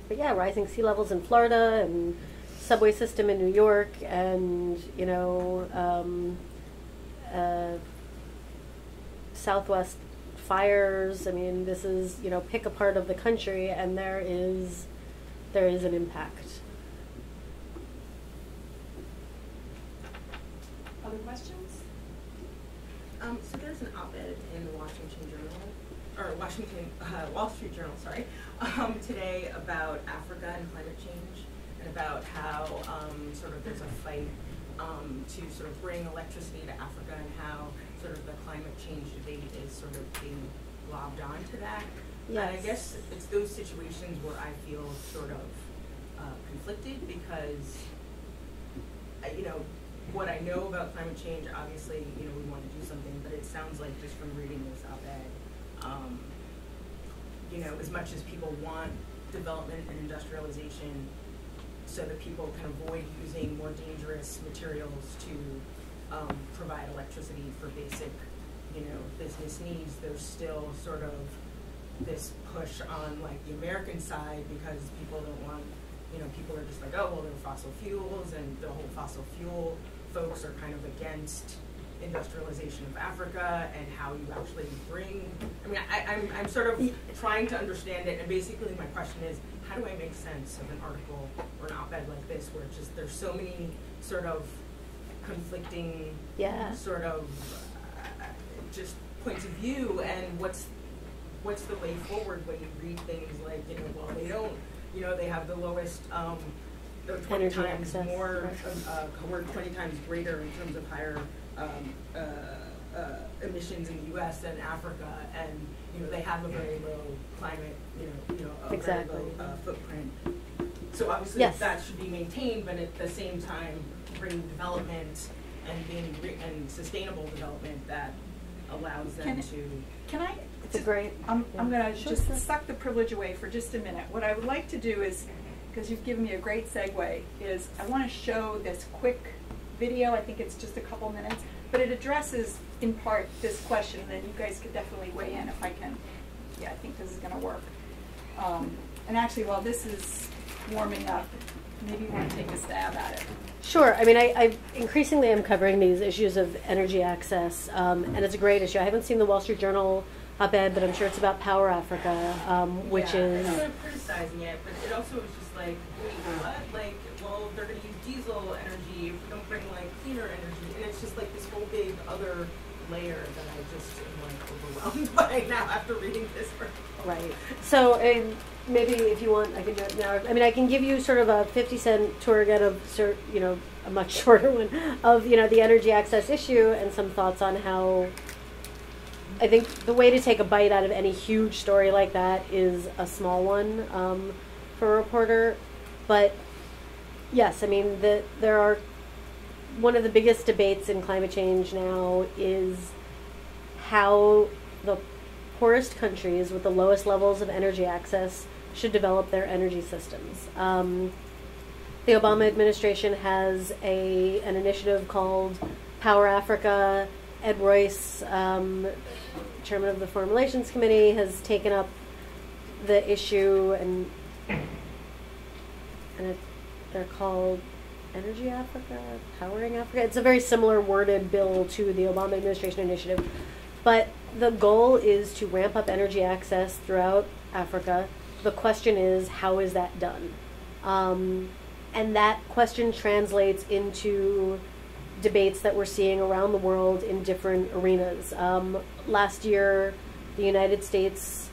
But yeah, rising sea levels in Florida and subway system in New York and, Southwest fires. I mean, this is, pick a part of the country and there is an impact. Other questions? So there's an op-ed in the Wall Street Journal, today about Africa and climate change, and about how sort of there's a fight to sort of bring electricity to Africa, and how sort of the climate change debate is sort of being lobbed onto that. Yes. And I guess it's those situations where I feel sort of conflicted, because what I know about climate change, obviously, we want to do something, but it sounds like just from reading this op-ed, as much as people want development and industrialization so that people can avoid using more dangerous materials to provide electricity for basic, business needs, there's still sort of this push on like the American side, because people don't want, people are just like, oh, well, they're fossil fuels, and the whole fossil fuel folks are kind of against industrialization of Africa and how you actually bring, I'm sort of trying to understand it, and basically my question is, how do I make sense of an article or an op-ed like this, where it's just, there's so many sort of conflicting sort of just points of view, and what's the way forward when you read things like, well, they don't, they have the lowest, they're 20 energy times access, more, we're 20 times greater in terms of higher emissions in the U.S. than Africa, and they have a very low climate, exactly. very low footprint. So obviously that should be maintained, but at the same time, bring development and sustainable development that allows them to. Can I? It's a great. I'm going to just suck the privilege away for just a minute. What I would like to do is, because you've given me a great segue, is I want to show this quick video. I think it's just a couple minutes, but it addresses in part this question, and then you guys could definitely weigh in if I can. Yeah, I think this is going to work. And actually, while this is warming up, maybe you want to take a stab at it. Sure. I mean, I increasingly am covering these issues of energy access, and it's a great issue. I haven't seen the Wall Street Journal op-ed, but I'm sure it's about Power Africa, which is. I'm not criticizing it, but it also is just like, wait, what? Like, well, they're going to use diesel energy if we don't bring like cleaner energy, and it's just like this whole big other layer that I just am like overwhelmed by now after reading this. Right. So maybe if you want, I can do it now. I mean, I can give you sort of a 50-cent tour again of a much shorter one of the energy access issue, and some thoughts on how. I think the way to take a bite out of any huge story like that is a small one for a reporter. But yes, I mean, there are one of the biggest debates in climate change now is how the poorest countries with the lowest levels of energy access should develop their energy systems. The Obama administration has an initiative called Power Africa. Ed Royce, chairman of the Foreign Relations Committee, has taken up the issue, and they're called Energy Africa, Powering Africa. It's a very similar worded bill to the Obama administration initiative. But the goal is to ramp up energy access throughout Africa. The question is, how is that done? And that question translates into debates that we're seeing around the world in different arenas. Last year, the United States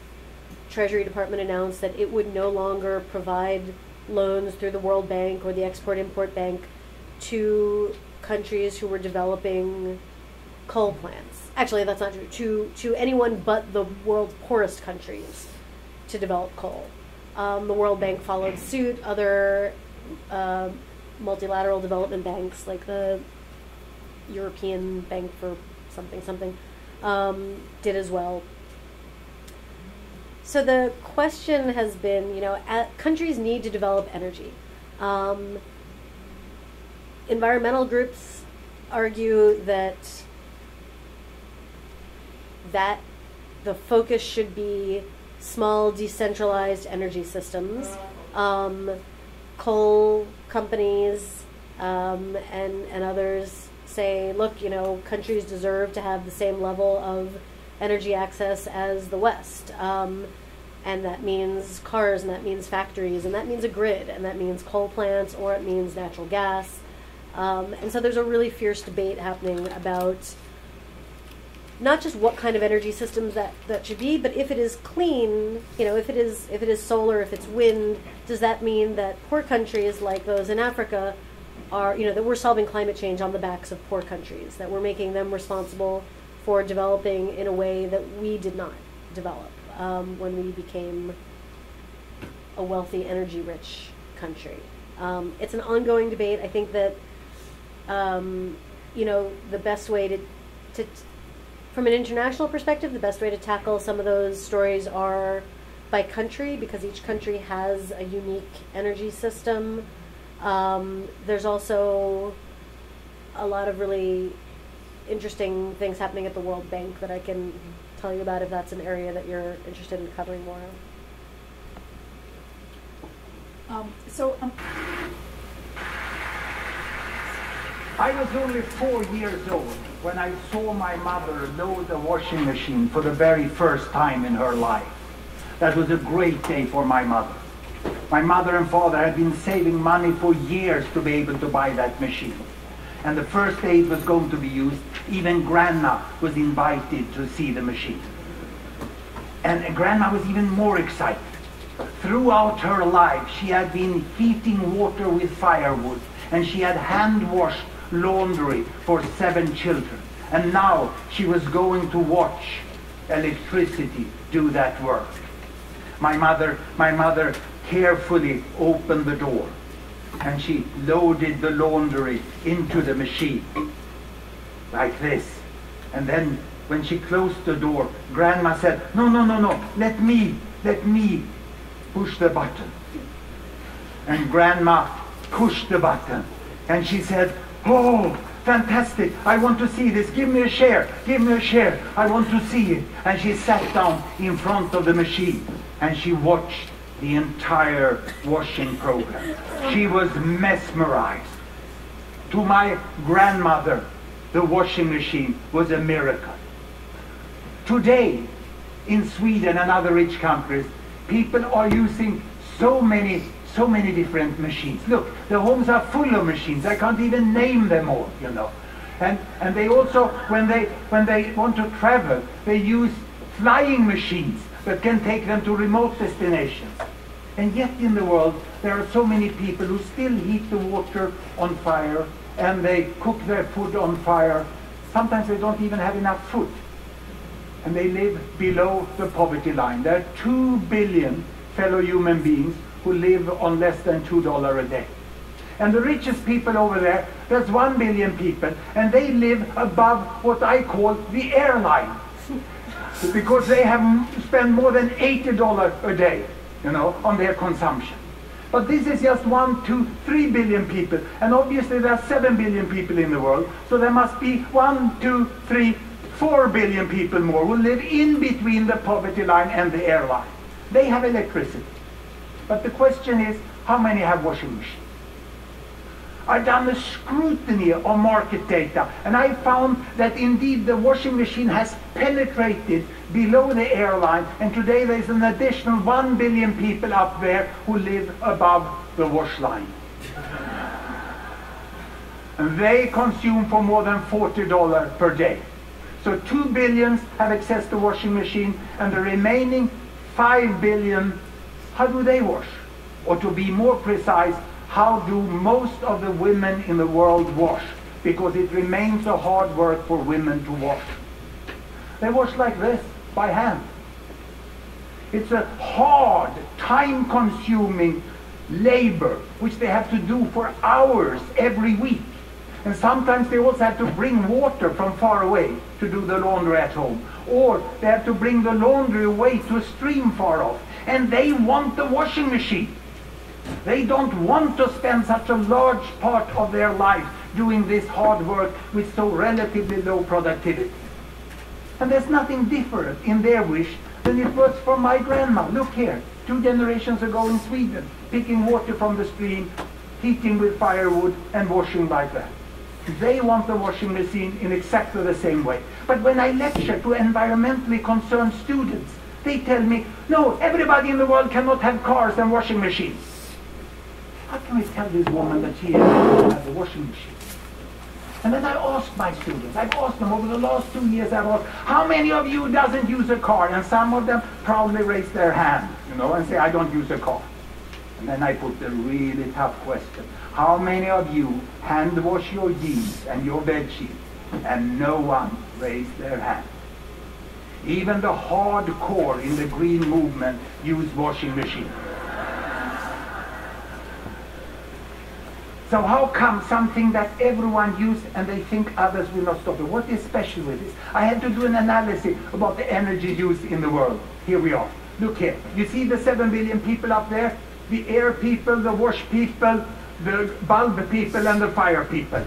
Treasury Department announced that it would no longer provide loans through the World Bank or the Export-Import Bank to countries who were developing coal plants. Actually, that's not true. To anyone but the world's poorest countries to develop coal. The World Bank followed suit. Other multilateral development banks, like the European Bank for something, did as well. So the question has been, countries need to develop energy. Environmental groups argue that the focus should be small, decentralized energy systems. Coal companies and others say, look, countries deserve to have the same level of energy access as the West. And that means cars, and that means factories, and that means a grid, and that means coal plants, or it means natural gas. And so there's a really fierce debate happening about not just what kind of energy systems that should be, but if it is clean, if it is solar, if it's wind, does that mean that poor countries like those in Africa are, that we're solving climate change on the backs of poor countries, that we're making them responsible for developing in a way that we did not develop when we became a wealthy, energy-rich country. It's an ongoing debate. I think that, the best way to from an international perspective, the best way to tackle some of those stories are by country, because each country has a unique energy system. There's also a lot of really interesting things happening at the World Bank that I can tell you about if that's an area that you're interested in covering more of. I was only 4 years old when I saw my mother load a washing machine for the very first time in her life. That was a great day for my mother. My mother and father had been saving money for years to be able to buy that machine. And the first day it was going to be used, even Grandma was invited to see the machine. And Grandma was even more excited. Throughout her life, she had been heating water with firewood, and she had hand-washed laundry for 7 children. And now she was going to watch electricity do that work. My mother carefully opened the door, and she loaded the laundry into the machine like this. And then when she closed the door, Grandma said, no, let me push the button. And Grandma pushed the button, and she said, oh, fantastic, I want to see this, give me a share, I want to see it. And she sat down in front of the machine, and she watched the entire washing program. She was mesmerized. To my grandmother, the washing machine was a miracle. Today, in Sweden and other rich countries, people are using so many different machines. Look, the homes are full of machines. I can't even name them all, And they also, when they want to travel, they use flying machines that can take them to remote destinations. And yet in the world, there are so many people who still heat the water on fire, and they cook their food on fire. Sometimes they don't even have enough food. And they live below the poverty line. There are 2 billion fellow human beings who live on less than $2 a day. And the richest people over there's 1 billion people, and they live above what I call the airline. Because they have spent more than $80 a day, on their consumption. But this is just 1, 2, 3 billion people, and obviously there are 7 billion people in the world, so there must be 1, 2, 3, 4 billion people more who live in between the poverty line and the airline. They have electricity. But the question is, how many have washing machines? I've done a scrutiny of market data, and I found that indeed the washing machine has penetrated below the airline, and today there's an additional 1 billion people up there who live above the wash line. And they consume for more than $40 per day. So 2 billion have access to washing machine, and the remaining 5 billion, how do they wash? Or to be more precise, how do most of the women in the world wash? Because it remains a hard work for women to wash. They wash like this, by hand. It's a hard, time-consuming labor which they have to do for hours every week. And sometimes they also have to bring water from far away to do the laundry at home. Or they have to bring the laundry away to a stream far off. And they want the washing machine. They don't want to spend such a large part of their life doing this hard work with so relatively low productivity. And there's nothing different in their wish than it was for my grandma. Look here, 2 generations ago in Sweden, picking water from the stream, heating with firewood and washing like that. They want the washing machine in exactly the same way. But when I lecture to environmentally concerned students, they tell me, no, everybody in the world cannot have cars and washing machines. How can we tell this woman that she has a washing machine? And then I ask my students, I've asked them over the last 2 years, I've asked, how many of you doesn't use a car? And some of them proudly raise their hand, and say, I don't use a car. And then I put the really tough question. How many of you hand wash your jeans and your bed sheet? And no one raised their hand. Even the hardcore in the green movement use washing machines. So how come something that everyone uses and they think others will not stop it? What is special with this? I had to do an analysis about the energy used in the world. Here we are. Look here. You see the 7 billion people up there? The air people, the wash people, the bulb people, and the fire people.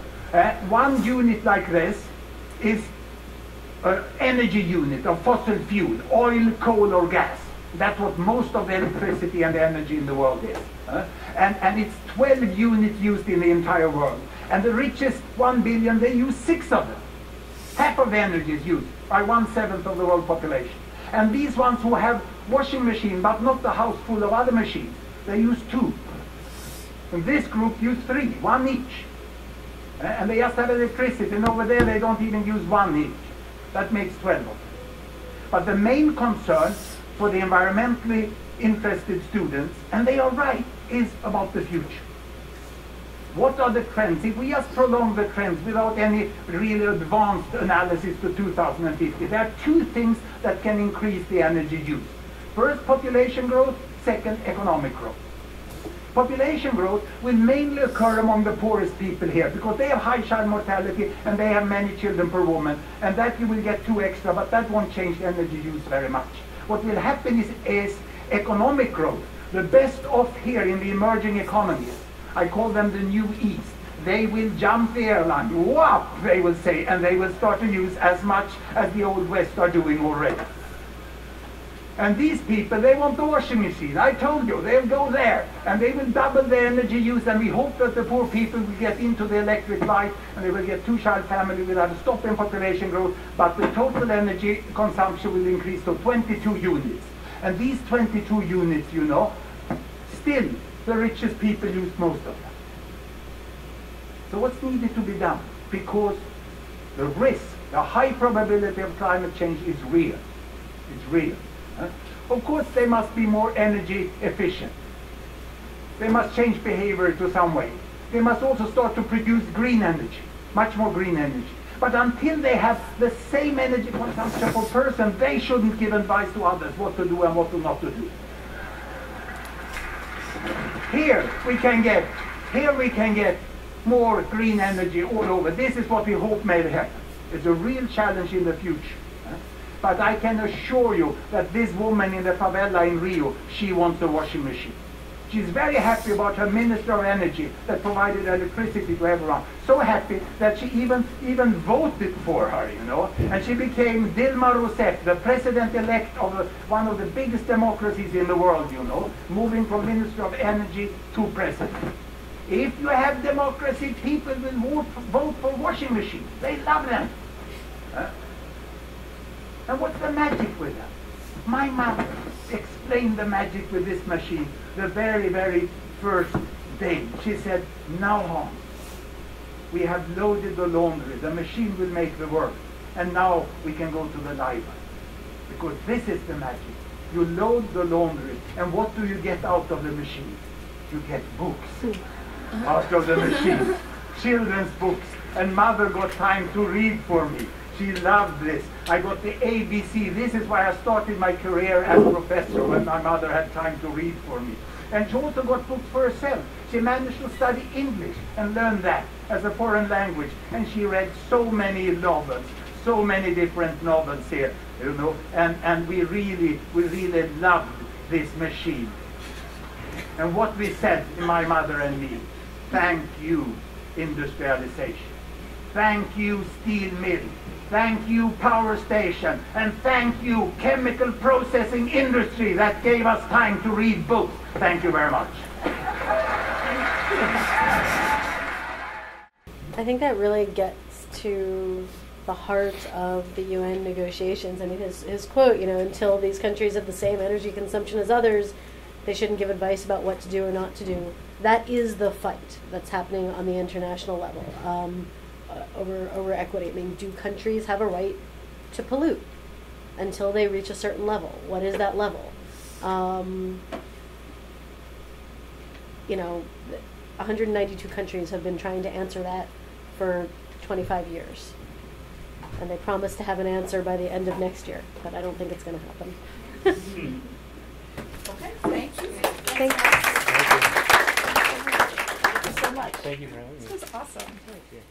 One unit like this is an energy unit of fossil fuel, oil, coal, or gas. That's what most of the electricity and the energy in the world is. And it's 12 units used in the entire world. And the richest 1 billion, they use 6 of them. Half of the energy is used by 1/7 of the world population. And these ones who have washing machine, but not the house full of other machines, they use 2. And this group use 3, 1 each. And they just have electricity, and over there they don't even use 1 each. That makes 12 of them. But the main concern for the environmentally interested students, and they are right, is about the future. What are the trends? If we just prolong the trends without any really advanced analysis to 2050, there are 2 things that can increase the energy use. First, population growth. Second, economic growth. Population growth will mainly occur among the poorest people here because they have high child mortality and they have many children per woman, and that you will get 2 extra, but that won't change the energy use very much. What will happen is economic growth. The best off here in the emerging economies, I call them the New East. They will jump the airline, whop, they will say, and they will start to use as much as the Old West are doing already. And these people, they want the washing machine. I told you, they'll go there, and they will double the energy use, and we hope that the poor people will get into the electric light, and they will get 2-child family without a stop in population growth, but the total energy consumption will increase to 22 units. And these 22 units, still the richest people use most of them. So what's needed to be done? Because the risk, the high probability of climate change is real. It's real. Of course, they must be more energy efficient. They must change behavior to some way. They must also start to produce green energy, much more green energy. But until they have the same energy consumption per person, they shouldn't give advice to others what to do and what not to do. Here we can get more green energy all over. This is what we hope may happen. It's a real challenge in the future. But I can assure you that this woman in the favela in Rio, she wants a washing machine. She's very happy about her Minister of Energy that provided electricity to everyone. So happy that she even voted for her, you know. And she became Dilma Rousseff, the president-elect of one of the biggest democracies in the world, you know, moving from Minister of Energy to president. If you have democracy, people will vote for washing machines. They love them. And what's the magic with that? My mother explained the magic with this machine the very, very first day. She said, now Hans, we have loaded the laundry. The machine will make the work. And now we can go to the library. Because this is the magic. You load the laundry, and what do you get out of the machine? You get books out of the machine. Children's books. And mother got time to read for me. She loved this. I got the ABC. This is why I started my career as a professor, when my mother had time to read for me. And she also got books for herself. She managed to study English and learn that as a foreign language. And she read so many novels, so many different novels here, you know. And we really loved this machine. And what we said, my mother and me, thank you, industrialization. Thank you, steel mill. Thank you, power station. And thank you, chemical processing industry that gave us time to read books. Thank you very much. I think that really gets to the heart of the UN negotiations. I mean, his quote, you know, until these countries have the same energy consumption as others, they shouldn't give advice about what to do or not to do. That is the fight that's happening on the international level. Over equity. I mean, do countries have a right to pollute until they reach a certain level? What is that level? You know, 192 countries have been trying to answer that for 25 years. And they promise to have an answer by the end of next year, but I don't think it's going to happen. Okay, thank you. Thank you. Thank you so much. Thank you for having me. This was awesome. Thank you.